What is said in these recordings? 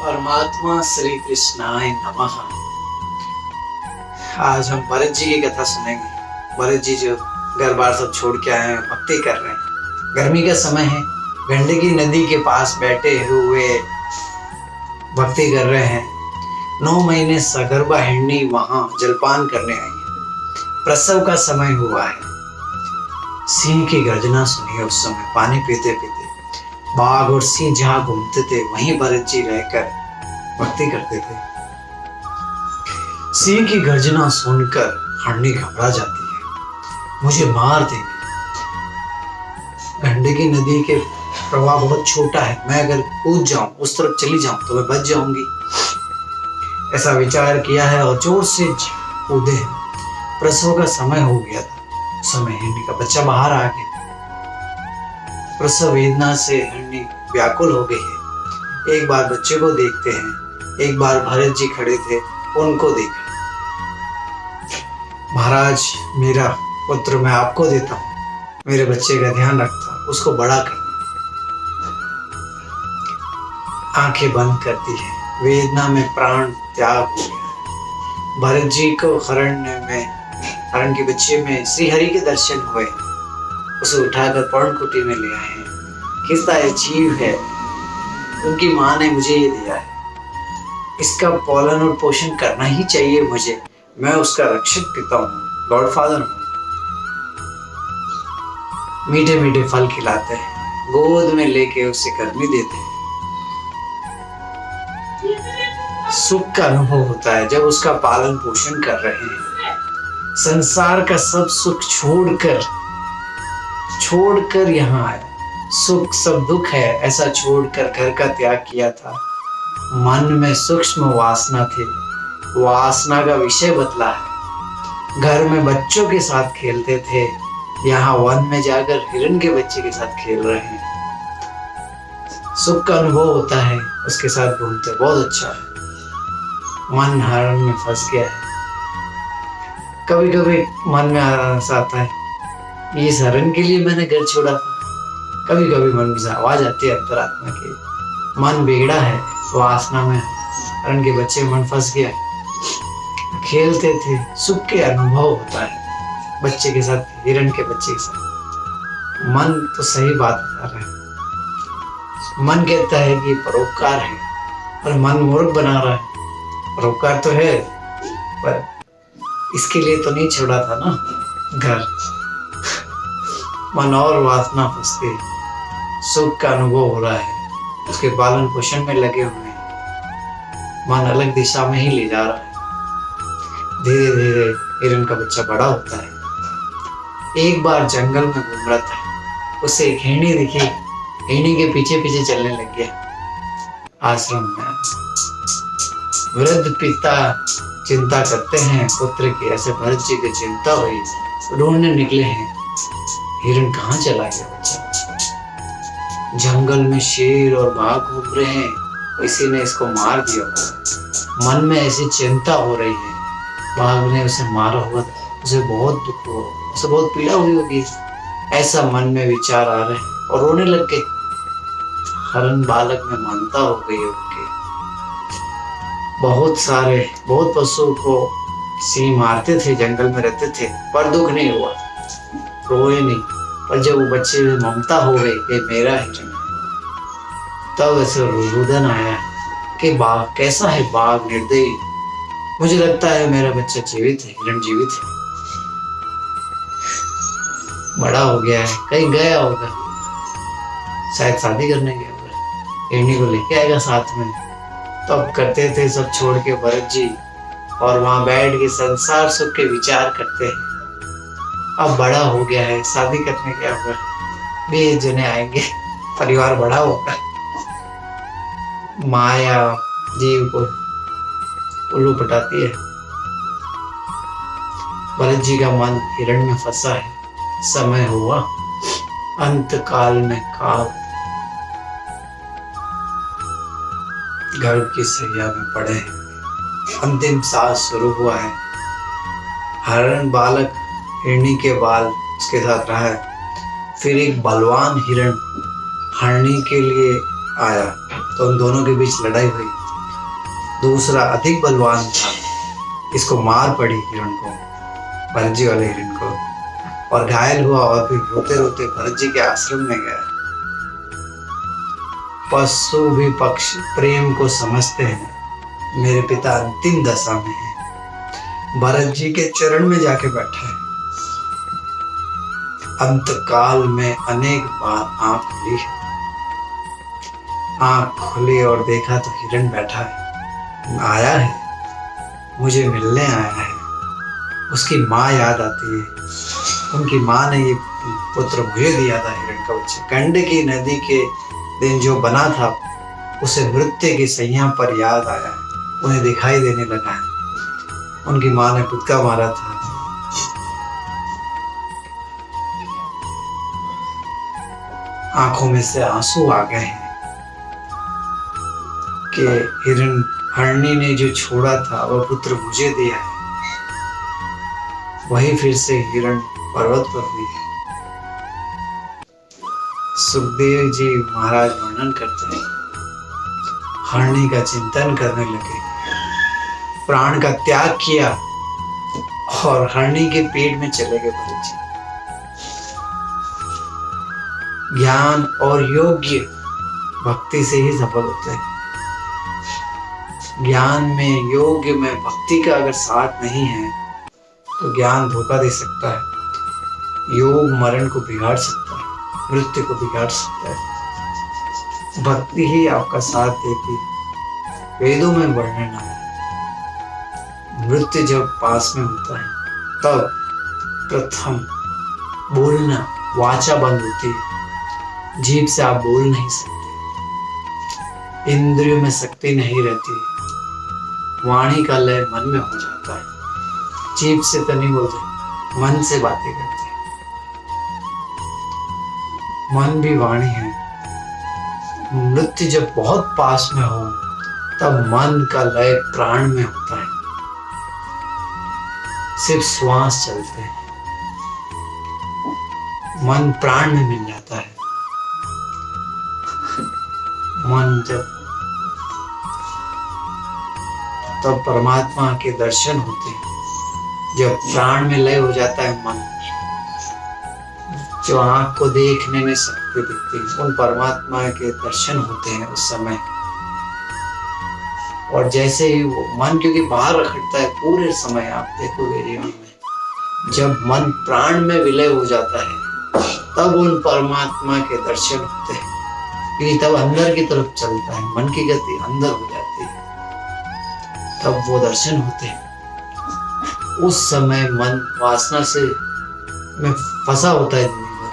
परमात्मा श्री कृष्णाय नमः। आज हम भरत जी की कथा सुनेंगे। भरत जी जो घर बार सब छोड़ के आए हैं, भक्ति कर रहे हैं। गर्मी का समय है, गंडकी नदी के पास बैठे हुए भक्ति कर रहे हैं। 9 महीने सगर्भा हिरणी वहां जलपान करने आई है। प्रसव का समय हुआ है। सिंह की गर्जना सुनी है। उस समय पानी पीते पीते बाघ और सिंह जहां घूमते थे वहीं भरत जी रहकर भक्ति करते थे। सिंह की गर्जना सुनकर हिरणी घबरा जाती है, मुझे मार देंगे। गंडकी नदी के प्रवाह बहुत छोटा है, मैं अगर कूद जाऊं, उस तरफ चली जाऊं तो मैं बच जाऊंगी। ऐसा विचार किया है और जोर से कूदे। प्रसव का समय हो गया था। समय हिरणी का बच्चा बाहर आ गया। प्रसव वेदना से हिरणी व्याकुल हो गई है। एक बार बच्चे को देखते हैं, एक बार भरत जी खड़े थे, उनको देखा। महाराज, मेरा पुत्र मैं आपको देता हूं, मेरे बच्चे का ध्यान रखता, उसको बड़ा करना। आंखें बंद करती है, वेदना में प्राण त्याग हो गया। भरत जी को हरण के बच्चे में श्री हरि के दर्शन हुए। उसे उठाकर पर्णकुटी में ले आए हैं। किसका ये जीव है, उनकी माँ ने मुझे ये दिया है, इसका पालन और पोषण करना ही चाहिए मुझे। मैं उसका रक्षक पिता हूँ, गॉडफादर हूँ। मीठे मीठे फल खिलाते हैं, गोद में लेके उसे गर्मी देते हैं। सुख का अनुभव होता है जब उसका पालन पोषण कर रहे हैं। संसार का सब सुख छोड़कर यहाँ आए। सुख सब दुख है ऐसा छोड़कर घर का त्याग किया था। मन में सूक्ष्म वासना थी, वासना का विषय बदला है। घर में बच्चों के साथ खेलते थे, यहाँ वन में जाकर हिरण के बच्चे के साथ खेल रहे हैं। सुख का अनुभव होता है, उसके साथ घूमते, बहुत अच्छा है। मन हरण में फंस गया है। कभी कभी मन में आता है, इस हरण के लिए मैंने घर छोड़ा था। कभी कभी मन में आवाज आती है अंतरात्मा की, मन बिगड़ा है, वासना में हरण के बच्चे मन फंस गया। खेलते थे, सुख के अनुभव होता है बच्चे के साथ, हिरण के बच्चे के साथ। मन तो सही बात बता रहा है। मन कहता है कि परोपकार है, पर मन मूर्ख बना रहा है। परोपकार तो है, पर इसके लिए तो नहीं छोड़ा था ना घर। मन और वासना फंस गई। सुख का अनुभव हो रहा है, उसके पालन पोषण में लगे हुए हैं। मन अलग दिशा में ही ले जा रहा है। धीरे धीरे हिरण का बच्चा बड़ा होता है। एक बार जंगल में घूम रहा था, उसे एक हिरणी दिखी। हिरणी के पीछे पीछे चलने लग गया। आश्रम में वृद्ध पिता चिंता करते हैं पुत्र की। ऐसे भरत जी की चिंता हुई, ढूंढने निकले हैं हिरण कहाँ चला गया बच्चा। जंगल में शेर और बाघ घूम रहे हैं, किसी ने इसको मार दिया। मन में ऐसी चिंता हो रही है, बाघ ने उसे मारा होगा, उसे बहुत दुख हुआ, उसे बहुत पीड़ा हुई होगी। ऐसा मन में विचार आ रहे हैं और रोने लग गए। हरण बालक में ममता हो गई उनकी। बहुत पशुओं को सिंह मारते थे, जंगल में रहते थे, पर दुख नहीं हुआ, रोए नहीं। पर जब वो बच्चे में ममता हो गई कि मेरा हिरण, तब ऐसे रुदन आया कि बाघ कैसा है, बाघ निर्दयी। मुझे लगता है मेरा बच्चा जीवित है, हिरण जीवित है, बड़ा हो गया है, कहीं गया होगा, शायद शादी करने गया होगा, हिरणी को लेके आएगा साथ में। तो अब करते थे सब छोड़ के भरत जी, और वहां बैठ के संसार सुख के विचार करते हैं। अब बड़ा हो गया है, शादी करने गया होगा, 20 जने आएंगे, परिवार बड़ा होगा। माया जीव को उल्लू पटाती है। भरत जी का मन हिरण में फंसा है। समय हुआ, अंत काल में काल। गर्भ की सैया में पड़े हैं, अंतिम सांस शुरू हुआ है। हरण बालक हिरणी के बाल उसके साथ रहा है। फिर एक बलवान हिरण हिरणी के लिए आया, तो उन दोनों के बीच लड़ाई हुई। दूसरा अधिक बलवान था, इसको मार पड़ी हिरण को, भरत जी वाले हिरण को, और घायल हुआ और फिर रोते रोते भरत जी के आश्रम में गया। पशु भी पक्षी प्रेम को समझते हैं। मेरे पिता अंतिम दशा में है, भरत जी के चरण में जाके बैठा है। अंतकाल में अनेक बार आंख खुली है। आंख खुली और देखा तो हिरण बैठा है, आया है, मुझे मिलने आया है। उसकी माँ याद आती है। उनकी माँ ने ये पुत्र मुझे दिया था, हिरण का बच्चा। गंडकी नदी के दिन जो बना था, उसे मृत्यु की सैया पर याद आया है, उन्हें दिखाई देने लगा है। उनकी माँ ने कुदका मारा था। आंखों में से आंसू आ गए हैं कि हरणी ने जो छोड़ा था वह पुत्र मुझे दिया है। वही फिर से हिरण पर्वत पर हुई है। सुखदेव जी महाराज वर्णन करते हैं, हरणी का चिंतन करने लगे, प्राण का त्याग किया और हरणी के पेट में चले गए भरत जी। ज्ञान और योग्य भक्ति से ही सफल होते हैं। ज्ञान में, योग्य में भक्ति का अगर साथ नहीं है तो ज्ञान धोखा दे सकता है। योग मरण को बिगाड़ सकता है, मृत्यु को बिगाड़ सकता है। भक्ति ही आपका साथ देती है। वेदों में वर्णन है, मृत्यु जब पास में होता है तब प्रथम बोलना, वाचा बंद होती है। जीभ से आप बोल नहीं सकते, इंद्रियों में शक्ति नहीं रहती, वाणी का लय मन में हो जाता है। जीभ से तो नहीं बोलते, मन से बातें करते हैं। मन भी वाणी है। मृत्यु जब बहुत पास में हो तब मन का लय प्राण में होता है, सिर्फ श्वास चलते हैं, मन प्राण में मिल जाता है। मन तब परमात्मा के दर्शन होते हैं। जब प्राण में लय हो जाता है मन, जो आंख को देखने में शक्ति दिखती है, उन परमात्मा के दर्शन होते हैं उस समय। और जैसे ही वो मन क्योंकि बाहर रखता है पूरे समय, आप देखोगे जीवन में जब मन प्राण में विलय हो जाता है तब उन परमात्मा के दर्शन होते हैं, क्योंकि तब अंदर की तरफ चलता है, मन की गति अंदर हो जाती है, तब वो दर्शन होते हैं। उस समय मन वासना से में फंसा होता है,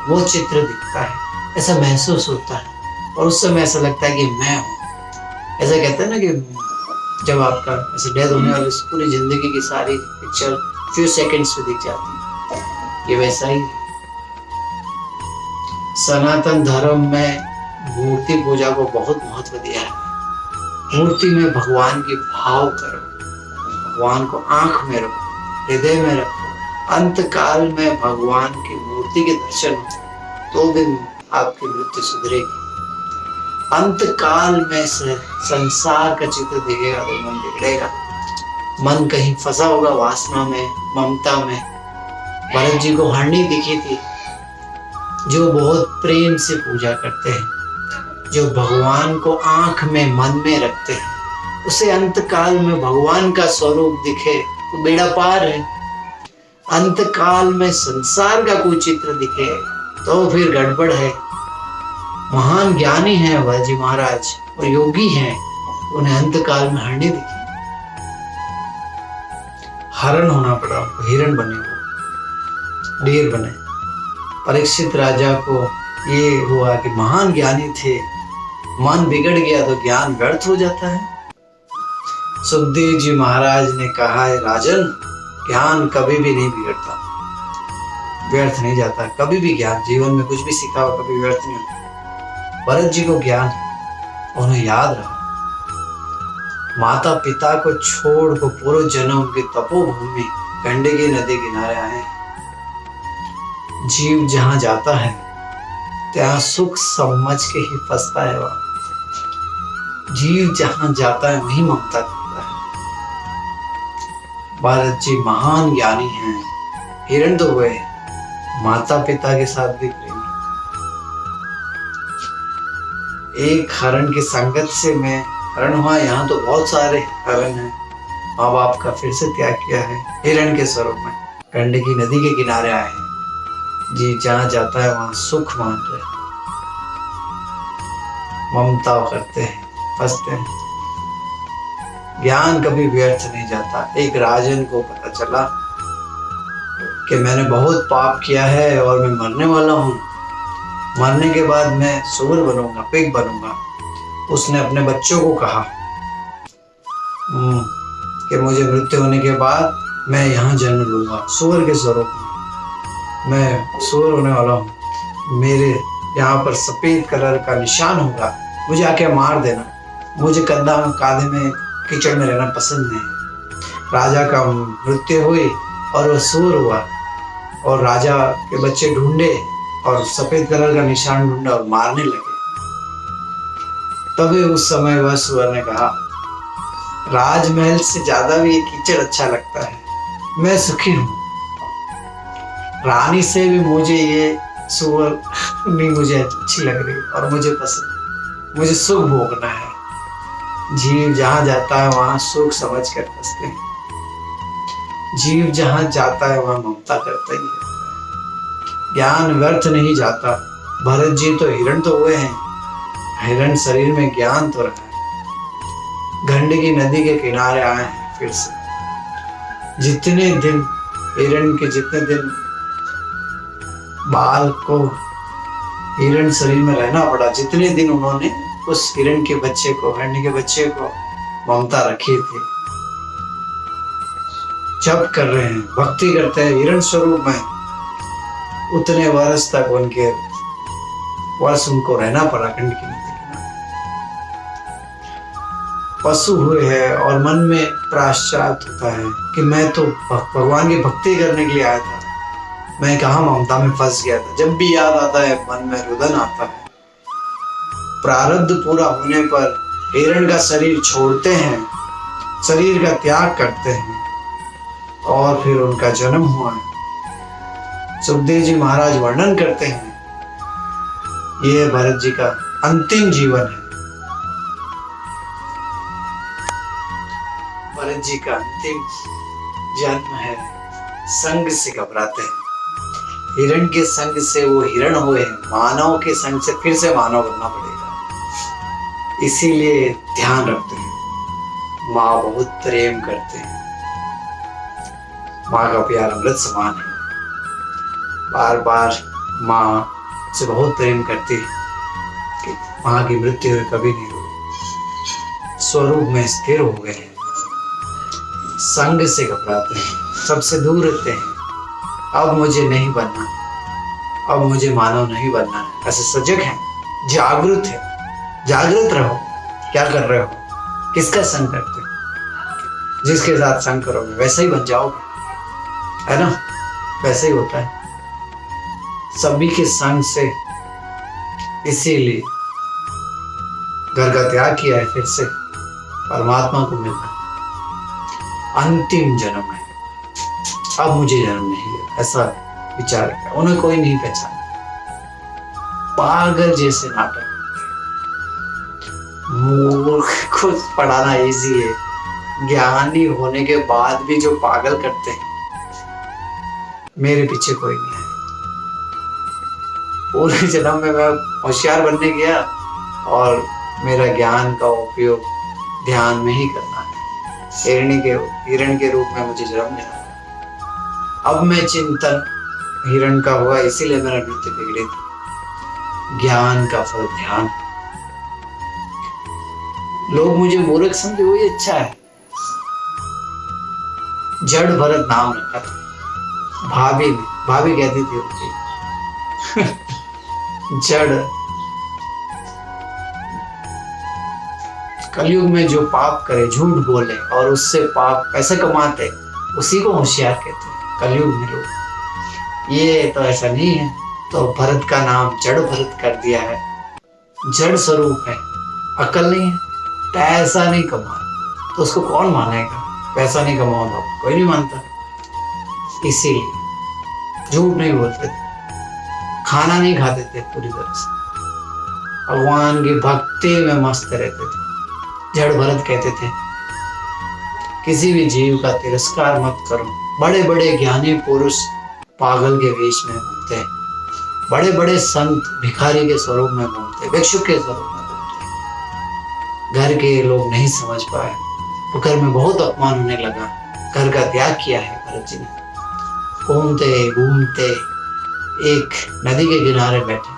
वो चित्र दिखता है, ऐसा महसूस होता है, और उस समय ऐसा लगता है कि मैं हूँ। ऐसा कहते हैं ना कि जब आपका ऐसे डेथ होने वाली पूरी जिंदगी की सारी पिक्चर फ्यू सेकंड्स में दिख जाती है, ये वैसा ही है। सनातन धर्म में मूर्ति पूजा को बहुत महत्व दिया है। मूर्ति में भगवान की भाव करो, भगवान को आंख में रखो, हृदय में रखो। अंत काल में भगवान की मूर्ति के दर्शन तो दिन आपकी मृत्यु सुधरेगी। अंत काल में से संसार का चित्र दिखेगा तो मन बिगड़ेगा। मन कहीं फंसा होगा वासना में, ममता में। भरत जी को हरणी दिखी थी जो बहुत प्रेम से पूजा करते हैं, जो भगवान को आंख में, मन में रखते हैं। उसे अंत काल में भगवान का स्वरूप दिखे तो बेड़ा पार है। अंत काल में संसार का कोई चित्र दिखे तो फिर गड़बड़ है। महान ज्ञानी हैं भरत जी महाराज और योगी हैं, उन्हें अंत काल में हरणी दिखी। हरण होना पड़ा, हिरण बने, वो ढेर बने। परीक्षित राजा को ये हुआ कि महान ज्ञानी थे, मन बिगड़ गया तो ज्ञान व्यर्थ हो जाता है। सुखदेव जी महाराज ने कहा है, राजन, ज्ञान कभी भी नहीं बिगड़ता, व्यर्थ नहीं जाता कभी भी। ज्ञान जीवन में कुछ भी सीखा हो कभी व्यर्थ नहीं होता। भरत जी को ज्ञान, उन्हें याद रहा, माता पिता को छोड़ को पूर्व जन्म की तपोभूमि गंडकी नदी किनारे आए। जीव जहां जाता है ત્યાં सुख समझ के ही फंसता है। वह जीव जहां जाता है वहीं ममता करता है। भरत जी महान ज्ञानी हैं। हिरण तो हुए, माता पिता के साथ भी प्रेम रखते। एक हरण की संगत से मैं हरण हुआ। यहाँ तो बहुत सारे हरण हैं। माँ बाप का फिर से त्याग किया है। हिरण के स्वरूप में गंडकी नदी के किनारे आए हैं। जी जहाँ जाता है वहां सुख मान रहे, ममता करते हैं, फंसते हैं। ज्ञान कभी व्यर्थ नहीं जाता। एक राजन को पता चला कि मैंने बहुत पाप किया है और मैं मरने वाला हूँ। मरने के बाद मैं सूअर बनूंगा, पिग बनूंगा। उसने अपने बच्चों को कहा कि मुझे मृत्यु होने के बाद मैं यहाँ जन्म लूंगा सूअर के स्वरूप में। मैं सूअर होने वाला हूँ। मेरे यहाँ पर सफेद कलर का निशान होगा। मुझे आके मार देना। मुझे कांधे में कीचड़ में रहना पसंद नहीं। राजा का मृत्यु हुई और वह सूअर हुआ और राजा के बच्चे ढूंढे और सफेद कलर का निशान ढूंढा और मारने लगे। तभी उस समय वह सूअर ने कहा, राजमहल से ज्यादा भी ये कीचड़ अच्छा लगता है। मैं सुखी हूँ। रानी से भी मुझे ये सूअर नहीं मुझे अच्छी लग रही और मुझे पसंद। मुझे सुख भोगना है। जीव जहां जाता है वहां सुख समझ कर फंसते हैं। जीव जहां जाता है वहां ममता करता ही रहता है। ज्ञान व्यर्थ नहीं जाता। भरत जी तो हिरण तो हुए हैं। हिरण शरीर में ज्ञान तो रहा है। गंडकी नदी के किनारे आए हैं फिर से। जितने दिन हिरण के जितने दिन बाल को हिरण शरीर में रहना पड़ा, जितने दिन उन्होंने उस हिरण के बच्चे को, हिरण्य के बच्चे को ममता रखी थी। जप कर रहे हैं, भक्ति करते हैं हिरण स्वरूप में, उतने वर्ष तक उनको रहना पड़ा गंडकी नदी के किनारे। पशु हुए हैं और मन में पश्चाताप होता है कि मैं तो भगवान की भक्ति करने के लिए आया था। मैं कहाँ ममता में फंस गया था। जब भी याद आता है मन में रुदन आता है। प्रारब्ध पूरा होने पर हिरण का शरीर छोड़ते हैं, शरीर का त्याग करते हैं और फिर उनका जन्म हुआ है। सुखदेव जी महाराज वर्णन करते हैं, यह भरत जी का अंतिम जीवन है। भरत जी का अंतिम जन्म है। संग से घबराते हैं। हिरण के संग से वो हिरण हुए, मानव के संग से फिर से मानव बनना पड़ेगा। इसीलिए ध्यान रखते हैं। माँ बहुत प्रेम करते हैं। माँ का प्यार अमृत समान है। बार बार माँ से बहुत प्रेम करती है कि माँ की मृत्यु कभी नहीं हुई। स्वरूप में स्थिर हो गए हैं। संग से घबराते हैं, सबसे दूर रहते हैं। अब मुझे नहीं बनना, अब मुझे मानव नहीं बनना है। ऐसे सजग हैं, जागृत है। जागृत रहो। क्या कर रहे हो, किसका संग करते हो? जिसके साथ संग करोगे वैसे ही बन जाओगे, है ना? वैसे ही होता है सभी के संग से। इसीलिए घर का त्याग किया है, फिर से परमात्मा को मिलना। अंतिम जन्म है, अब मुझे जन्म नहीं है, ऐसा विचार किया। उन्हें कोई नहीं पहचानता। पागल जैसे नाटक। मूर्ख को पढ़ाना इजी है, ज्ञानी होने के बाद भी जो पागल करते हैं, मेरे पीछे कोई नहीं है। पूरे जन्म में मैं होशियार बनने गया और मेरा ज्ञान का उपयोग ध्यान में ही करना है। हिरण के रूप में मुझे जन्म लेना। अब मैं चिंतन हिरण का हुआ, इसीलिए मेरा मृत्यु बिगड़ी थी। ज्ञान का फल ध्यान। लोग मुझे मूर्ख समझे, वही अच्छा है। जड़ भरत नाम रखा था भाभी कहती थी उनकी। जड़। कलयुग में जो पाप करे, झूठ बोले और उससे पाप पैसे कमाते, उसी को होशियार कहते हैं कलयुग में लोग। ये तो ऐसा नहीं है, तो भरत का नाम जड़ भरत कर दिया है। जड़ स्वरूप है, अकल नहीं है, पैसा नहीं कमा तो उसको कौन मानेगा? पैसा नहीं कमाऊंगा, कोई नहीं मानता। इसीलिए झूठ नहीं बोलते थे, खाना नहीं खाते थे पूरी तरह से, भगवान की भक्ति में मस्त रहते थे। जड़ भरत कहते थे किसी भी जीव का तिरस्कार मत करो। बड़े बड़े ज्ञानी पुरुष पागल के वेश में घूमते हैं, बड़े बड़े संत भिखारी के स्वरूप में घूमते, भिक्षुक के स्वरूप में घूमते। घर के लोग नहीं समझ पाए तो घर में बहुत अपमान होने लगा। घर का त्याग किया है भरत जी ने। घूमते घूमते एक नदी के किनारे बैठे।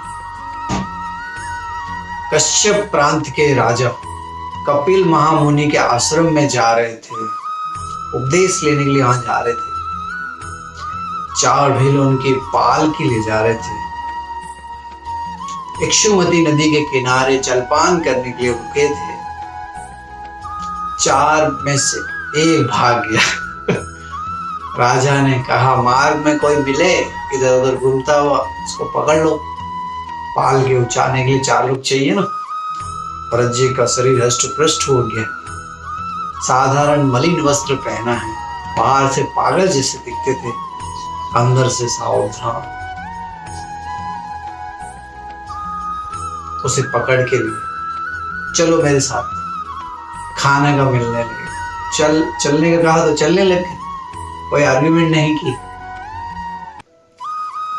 कश्यप प्रांत के राजा कपिल महामुनि के आश्रम में जा रहे थे, उपदेश लेने के लिए वहां जा रहे थे। 4 भील उनकी पालकी ले जा रहे थे। इक्षुमती नदी के किनारे जलपान करने के लिए रुके थे। 4 में से एक भाग गया। राजा ने कहा मार्ग में कोई मिले इधर उधर घूमता हुआ उसको पकड़ लो। पाल के उचाने के लिए 4 लोग चाहिए ना। भरत जी का शरीर हष्ट पृष्ठ हो गया, साधारण मलिन वस्त्र पहना है, बाहर से पागल जैसे दिखते थे, अंदर से सावधान। उसे पकड़ के लिए चलो मेरे साथ, खाने का मिलने लगे। चलने का कहा तो चलने लगे, कोई आर्ग्यूमेंट नहीं की।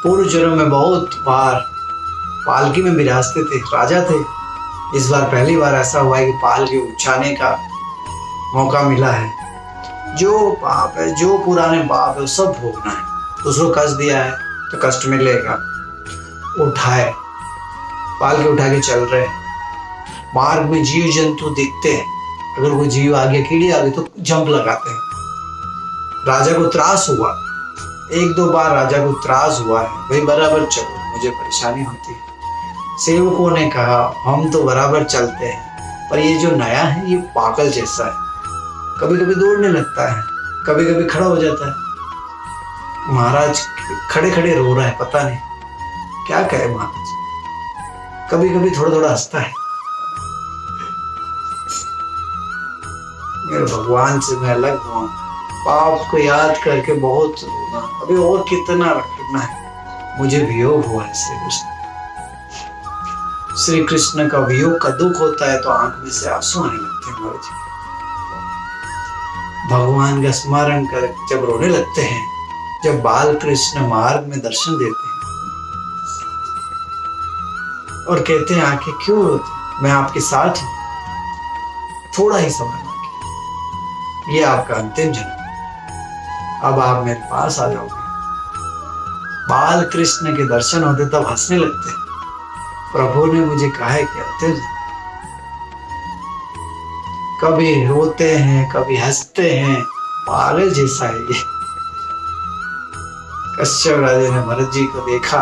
पूर्व जन्म में बहुत बार पालकी में विराजते थे, राजा थे। इस बार पहली बार ऐसा हुआ है कि पालकी उछाने का मौका मिला है। जो पाप है, जो पुराने पाप है, सब भोगना है। दूसरों को कष्ट दिया है तो कष्ट मिलेगा। उठाए, पालकी उठा के चल रहे। मार्ग में जीव जंतु दिखते हैं, अगर कोई जीव आ गया, कीड़ी आ गई तो जंप लगाते हैं। राजा को त्रास हुआ, 1-2 बार राजा को त्रास हुआ है, भाई बराबर चलो, मुझे परेशानी होती है। सेवकों ने कहा हम तो बराबर चलते हैं, पर ये जो नया है ये पागल जैसा है, कभी कभी दौड़ने लगता है, कभी कभी खड़ा हो जाता है। महाराज खड़े खड़े रो रहा है, पता नहीं क्या कहे महाराज। कभी कभी थोड़ा थोड़ा हंसता है। मेरे भगवान से मैं अलग हुआ, पाप को याद करके बहुत रोना, अभी और कितना रखना है। मुझे वियोग हुआ है श्री कृष्ण का वियोग का दुख होता है तो आंख में से आंसू आने लगते हैं। महाराज भगवान का स्मरण कर जब रोने लगते हैं, जब बाल कृष्ण मार्ग में दर्शन देते हैं और कहते हैं आंखें क्यों रोते, मैं आपके साथ हूं, थोड़ा ही समय बाकी, ये आपका अंतिम जन्म, अब आप मेरे पास आ जाओगे। बाल कृष्ण के दर्शन होते तब हंसने लगते हैं, प्रभु ने मुझे कहा है कि अंतिम, कभी रोते हैं कभी हंसते हैं, पागल जैसा है ये। कश्यप राजा ने भरत जी को देखा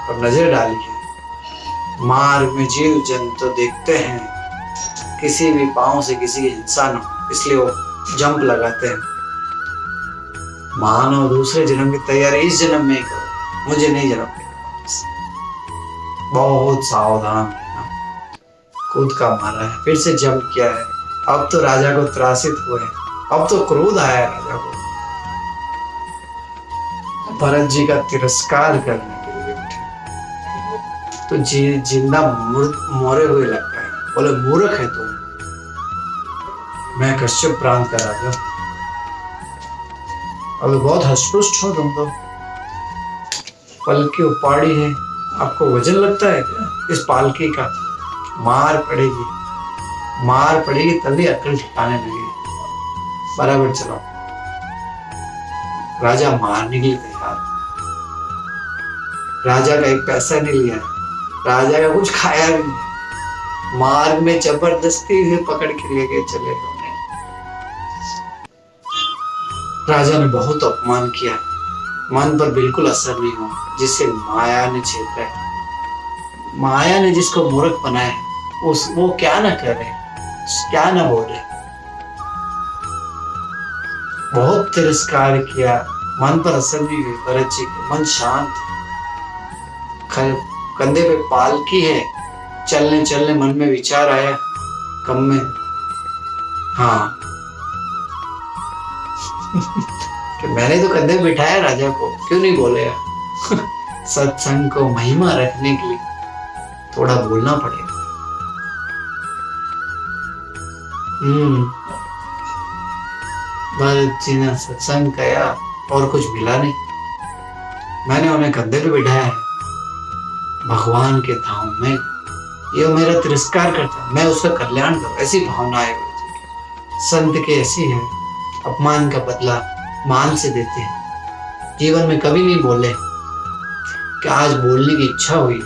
और नजर डाली है। मार्ग में जीव जंतु देखते हैं, किसी भी पांव से किसी की हिंसा न हो, इसलिए वो जंप लगाते हैं। मानो दूसरे जन्म की तैयारी इस जन्म में करो, मुझे नहीं जन्म लेना। बहुत सावधान रहना। खुद का मारा है, फिर से जंप किया है। अब तो राजा को त्रासित हुए, अब तो क्रोध आया राजा को। भरत जी का तिरस्कार करने के लिए उठे तो जिंदा मोरे हुए लगता है। बोले मूर्ख है तुम, मैं कश्यप प्रांत का राजा, अब बहुत हष्टपुष्ट हो तुम तो, पलकी उपाड़ी है, आपको वजन लगता है क्या इस पालकी का? मार पड़ेगी तभी अकल ठिकाने लगेगी। बराबर चलो। राजा मारने के लिए तैयार, राजा का एक पैसा नहीं लिया, राजा का कुछ खाया भी नहीं, मार्ग में जबरदस्ती से पकड़ के लेके चले गए। राजा ने बहुत अपमान किया, मन पर बिल्कुल असर नहीं हुआ, जिसे माया ने छेड़ा है। माया ने जिसको मूर्ख बनाया वो क्या ना करे, क्या ना बोले। बहुत तिरस्कार किया, मन पर असर नहीं हुई। भरत जी को मन शांत, कंधे पे पालकी है, चलने चलने मन में विचार आया, कम में हाँ कि मैंने तो कंधे बिठाया राजा को, क्यों नहीं बोले? सत्संग को महिमा रखने के लिए थोड़ा बोलना पड़ेगा। भरत जी ने सत्संग किया और कुछ मिला नहीं। मैंने उन्हें कंधे पे बिठाया है भगवान के धाम में। ये मेरा तिरस्कार करता है, मैं उसका कल्याण करूं, ऐसी भावना है संत के। ऐसी है, अपमान का बदला मान से देते हैं। जीवन में कभी नहीं बोले कि आज बोलने की इच्छा हुई है।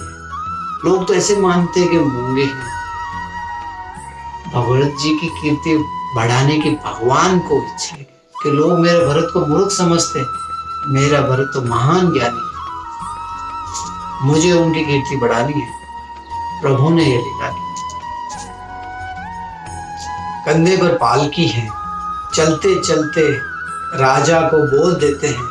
लोग तो ऐसे मानते हैं कि मूंगे हैं। भगवत जी की कीर्ति बढ़ाने की भगवान को इच्छा है कि लोग मेरे भरत को मूर्ख समझते हैं, मेरा भरत तो महान ज्ञानी है, मुझे उनकी कीर्ति बढ़ानी है। प्रभु ने यह लिखा कि कंधे पर पालकी है, चलते चलते राजा को बोल देते हैं,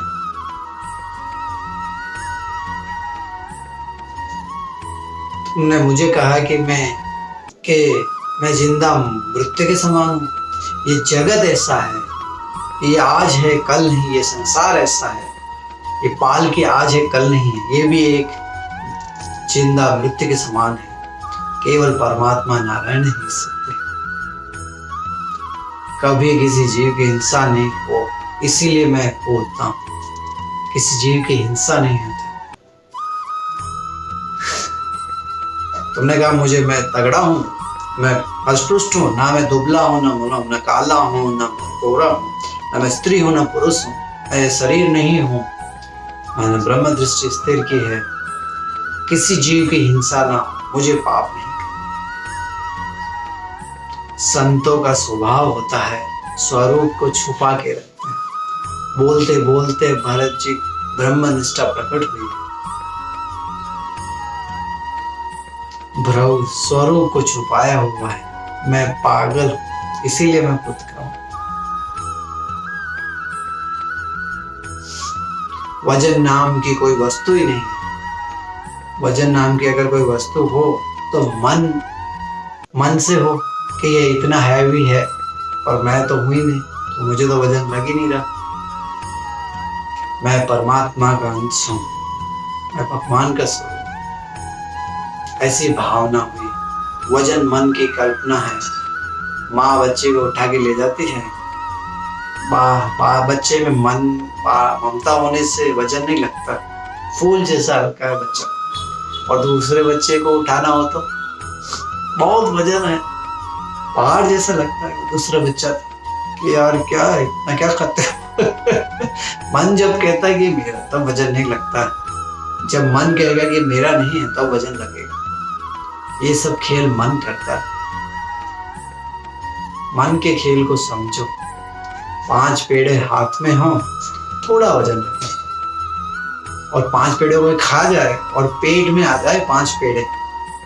तुमने मुझे कहा कि मैं जिंदा मृत्यु के समान हूं। ये जगत ऐसा है, ये आज है कल नहीं, ये संसार ऐसा है, ये पालकी आज है कल नहीं है, ये भी एक जिंदा मृत्यु के समान है। केवल परमात्मा नारायण ही सकते। कभी किसी जीव की हिंसा नहीं हो, इसीलिए मैं बोलता हूं, किसी जीव की हिंसा नहीं होती। तुमने कहा मुझे, मैं तगड़ा हूं, मैं अस्पृष्ट हूं, ना मैं दुबला हूं, ना मुला हूं, ना काला हूं, ना गोरा हूं, ना मैं स्त्री हूं, ना पुरुष हूं, मैं शरीर नहीं हूं। मैंने ब्रह्म दृष्टि स्थिर की है, किसी जीव की हिंसा ना हो, मुझे पाप नहीं। संतों का स्वभाव होता है स्वरूप को छुपा के रखते हैं। बोलते बोलते भरत जी ब्रह्मनिष्ठा प्रकट हुई है। भ्रव स्वरूप को छुपाया हुआ है, मैं पागल, इसीलिए मैं खुद का हूं। वजन नाम की कोई वस्तु ही नहीं है। वजन नाम की अगर कोई वस्तु हो तो मन से हो कि ये इतना हैवी है, पर मैं तो हुई नहीं, तो मुझे तो वजन लग ही नहीं रहा। मैं परमात्मा का अंश हूं, मैं भगवान का स्वरूप। ऐसी भावना हुई। वजन मन की कल्पना है। माँ बच्चे को उठा के ले जाती है, बच्चे में ममता होने से वजन नहीं लगता, फूल जैसा हल्का है बच्चा। और दूसरे बच्चे को उठाना हो तो बहुत वजन है, पहाड़ जैसा लगता है दूसरा बच्चा कि यार क्या है, मैं क्या खाते मन जब कहता है कि मेरा, तब वजन नहीं लगता। जब मन कहेगा कि मेरा नहीं है, तब वजन लगेगा। ये सब खेल मन करता है। मन के खेल को समझो। 5 पेड़े हाथ में हो, थोड़ा वजन रखे, और 5 पेड़ों को खा जाए और पेट में आ जाए 5 पेड़े,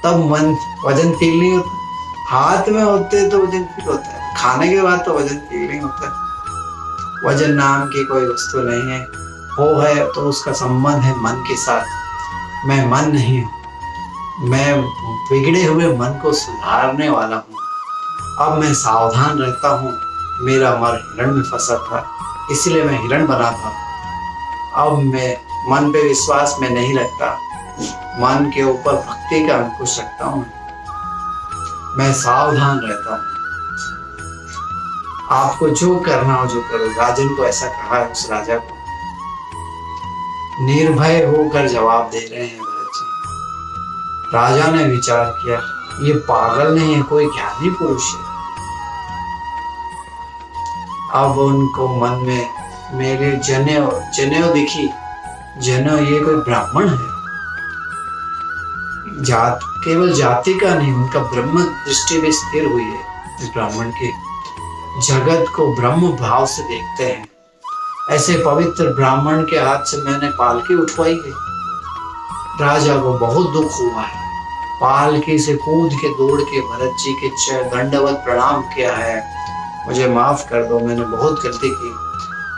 तब वजन फील नहीं होता। हाथ में होते तो वजन फील होता है, खाने के बाद तो वजन फील नहीं होता। वजन नाम की कोई वस्तु नहीं है, हो है तो उसका संबंध है मन के साथ। मैं मन नहीं हूं, मैं बिगड़े हुए मन को सुधारने वाला हूँ। अब मैं सावधान रहता हूँ। मेरा मर हिरण में फंसा था, इसलिए मैं हिरण बना था। अब मैं मन पे विश्वास में नहीं रखता, मन के ऊपर भक्ति का अंकुश रखता हूँ। मैं सावधान रहता हूँ। आपको जो करना हो जो करो। राजन को ऐसा कहा है, उस राजा को। निर्भय होकर जवाब दे रहे हैं भरत जी। राजा ने विचार किया, ये पागल नहीं है, कोई ज्ञानी पुरुष है। अब उनको मन में मेरे जनेऊ दिखी। जनेऊ, ये कोई ब्राह्मण है। केवल जाति का नहीं, उनका ब्रह्म दृष्टि भी स्थिर हुई है इस ब्राह्मण की। जगत को ब्रह्म भाव से देखते हैं। ऐसे पवित्र ब्राह्मण के हाथ से मैंने पालकी उठवाई गई। राजा को बहुत दुख हुआ है। पालकी से कूद के दौड़ के भरत जी के दंडवत प्रणाम किया है। मुझे माफ कर दो, मैंने बहुत गलती की।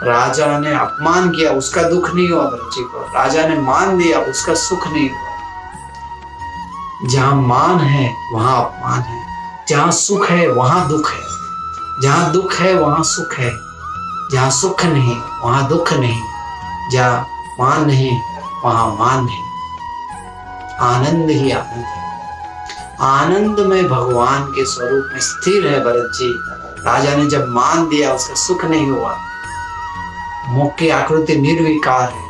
राजा ने अपमान किया, उसका दुख नहीं हुआ भरत जी को। राजा ने मान दिया, उसका सुख नहीं हुआ। जहां मान है वहां अपमान है, जहां सुख है वहां दुख है, जहां दुख है वहां सुख है। जहाँ सुख नहीं वहाँ दुख नहीं, जहाँ मान नहीं वहाँ मान नहीं, आनंद ही आनंद है। आनंद में भगवान के स्वरूप में स्थिर है भरत जी। राजा ने जब मान दिया उसका सुख नहीं हुआ। मुख की आकृति निर्विकार है,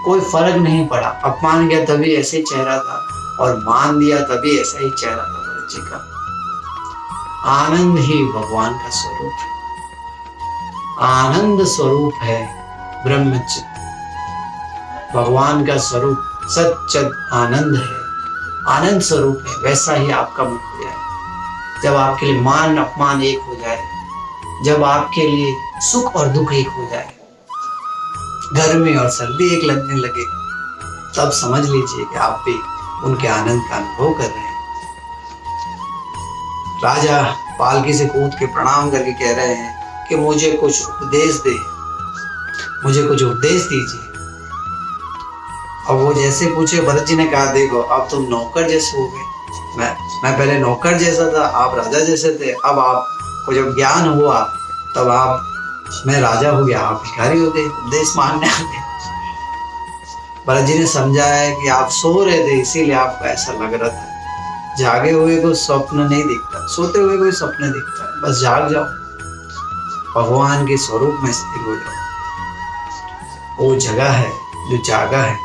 कोई फर्क नहीं पड़ा। अपमान किया तभी ऐसे ही चेहरा था और मान दिया तभी ऐसा ही चेहरा था भरत जी का। आनंद ही भगवान का स्वरूप है, आनंद स्वरूप है ब्रह्मचित। भगवान का स्वरूप सच्चिद आनंद है, आनंद स्वरूप है। वैसा ही आपका मन हो जाए जब आपके लिए मान अपमान एक हो जाए, जब आपके लिए सुख और दुख एक हो जाए, गर्मी और सर्दी एक लगने लगे, तब समझ लीजिए कि आप भी उनके आनंद का अनुभव कर रहे हैं। राजा पालकी से कूद के प्रणाम करके कह रहे हैं कि मुझे कुछ उपदेश दे, मुझे कुछ उपदेश दीजिए। अब वो जैसे पूछे, भरत जी ने कहा देखो अब तुम नौकर जैसे हो गए। मैं पहले नौकर जैसा था, आप राजा जैसे थे। अब आपको जब ज्ञान हुआ तब मैं राजा हो गया, आप भिखारी हो गए, उपदेश मांगने आ गए। भरत जी ने समझाया है कि आप सो रहे थे इसीलिए आपको ऐसा लग रहा था। जागे हुए को स्वप्न नहीं दिखता, सोते हुए कोई स्वप्न दिखता है। बस जाग जाओ, भगवान के स्वरूप में स्थिर हो जाओ। वो जगह है जो जागा है।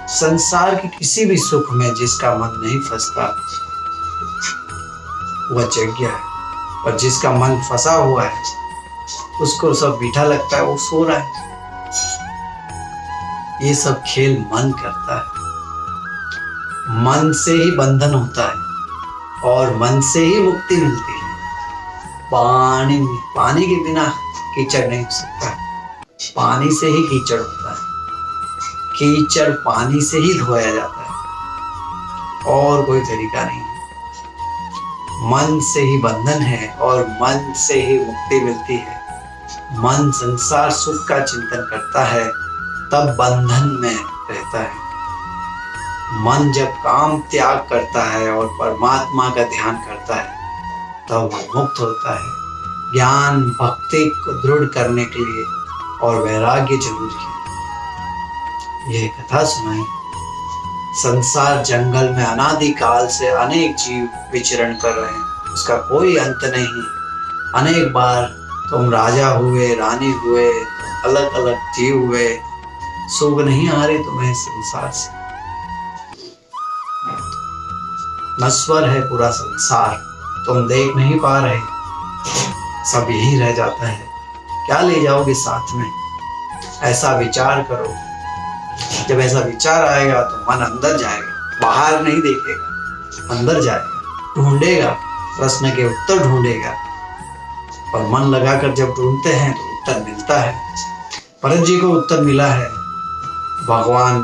संसार के किसी भी सुख में जिसका मन नहीं फंसता वह जग है, और जिसका मन फंसा हुआ है उसको सब मीठा लगता है, वो सो रहा है। ये सब खेल मन करता है। मन से ही बंधन होता है और मन से ही मुक्ति मिलती है। पानी के बिना कीचड़ नहीं हो सकता, पानी से ही कीचड़ होता है। कीचड़ पानी से ही धोया जाता है, और कोई तरीका नहीं है। मन से ही बंधन है और मन से ही मुक्ति मिलती है। मन संसार सुख का चिंतन करता है तब बंधन में रहता है। मन जब काम त्याग करता है और परमात्मा का ध्यान करता है तब वह मुक्त होता है। ज्ञान भक्ति को दृढ़ करने के लिए और वैराग्य जरूरी है। यह कथा सुनाई। संसार जंगल में अनादिकाल से अनेक जीव विचरण कर रहे हैं, उसका कोई अंत नहीं। अनेक बार तुम राजा हुए, रानी हुए, अलग अलग जीव हुए, सुख नहीं आ रहे तुम्हें संसार से। नश्वर है पूरा संसार, तुम देख नहीं पा रहे, सब यही रह जाता है। क्या ले जाओगे साथ में? ऐसा विचार करो। जब ऐसा विचार आएगा तो मन अंदर जाएगा, बाहर नहीं देखेगा, अंदर जाएगा, ढूंढेगा, प्रश्न के उत्तर ढूंढेगा। और मन लगाकर जब ढूंढते हैं तो उत्तर मिलता है। भरत जी को उत्तर मिला है। भगवान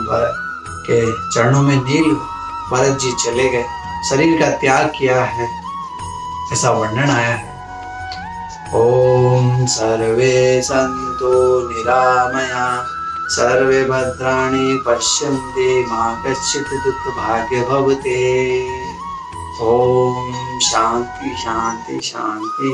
के चरणों में नील भरत जी चले गए, शरीर का त्याग किया है, ऐसा वर्णन आया है। ओम सर्वे संतो निरामया सर्वे भद्राणि पश्यन्ति मा कश्चित् दुःख भाग्य भवते। ओम शांति शांति शांति।